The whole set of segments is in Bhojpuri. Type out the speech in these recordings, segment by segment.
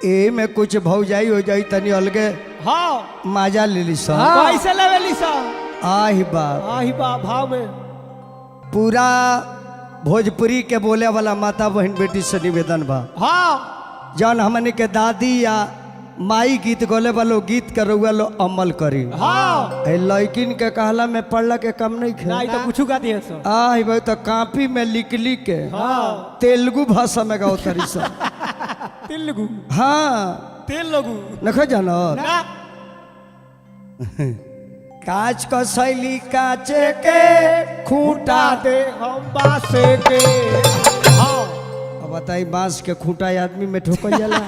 ए में कुछ भौजाई हो जाई तनी अलगे हाँ माजा ले ली सा कैसे लेवेली सा आही बाप भाव में पूरा भोजपुरी के बोले वाला माता बहन बेटी से निवेदन बा हाँ जौन हमने के दादी या माई गीत गोले वालो गीत के रउआ लो अमल करी हाँ लड़किन के कहला में पढ़ला के कम नहीं खे नहीं तो कुछ गा दिए सो आही भाई तो कापी में लिख लिख के हाँ तेलुगु भाषा में गाओ तरी सा तेलुगु हाँ तेल लगू नखो जानो ना काच का शैली काचे के खूंटा दे हम बासे के हाँ अब बताई बांस के खूंटा आदमी में ठोकल जाला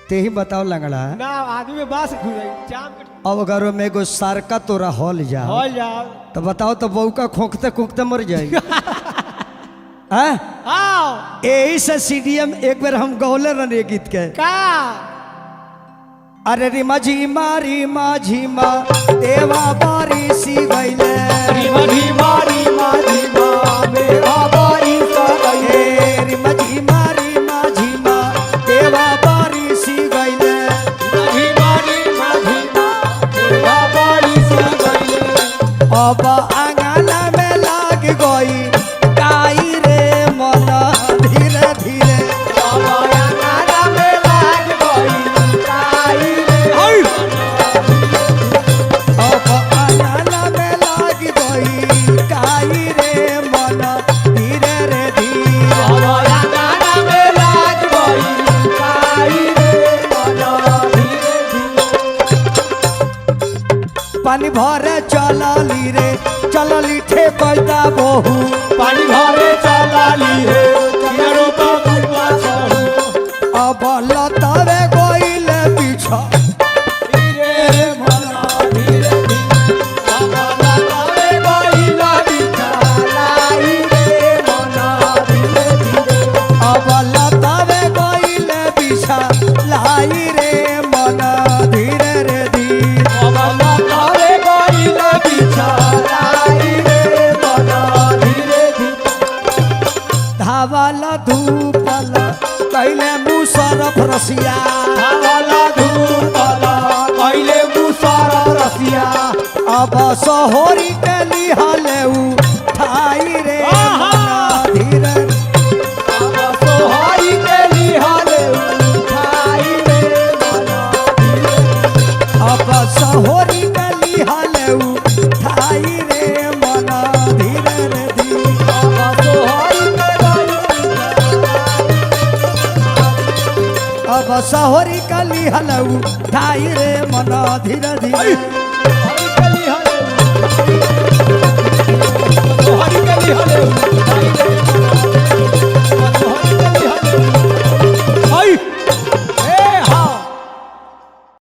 ते ही बताओ लंगड़ा ना आदमी में बास घुराई चाम के अब अगर में एगो सारका तोरा हॉल जा हो जा तो बताओ तो बहू का खोखते खोखते मर जाए हाँ हाँ यही से सीडीएम एक बार हम गौले रहे गीत के का अरे रिमा झीमा देवा बारी सी गईले रिमा झीमा मेरा बारी सा गईले रिमा झीमा देवा बारी सी गईले रिमा मेरा बारी सा गईले अब आंगना में लाग गई गाई रे मन धीरे धीरे आंगना में लाग गई गाई रे अब आंगना में लाग गई गाई रे मन धीरे रे धीरे आंगना में लाग गई गाई रे मन धीरे पानी भरे चलली ठे पैदा बहु पानी भरे चलाली है किरो बाबूआ सहू अब लतावे गईल पीछा धीरे मना धीरे बाबा लगावे गईला बिचालाई रे मना धीरे अब लतावे गईल पीछा लाई रे मन धीरे रे धीरे बाबा लगावे गईला बिचालाई रे मना धीरे धावल धूपल कैले मुसरफ रसिया धावला धूपला पहले मुसारा रसिया अब सहोरी के लिहले ठाई रे मन धीरे बाबा सोहाई के लिहाले उठाई रे मना अब सहोरी के लिहले ठाई रे मन धीरे रे धीरे बाबा सोहाई के अब सहोरी के लिहले ठाई रे मन धीरे धीरे लिहाले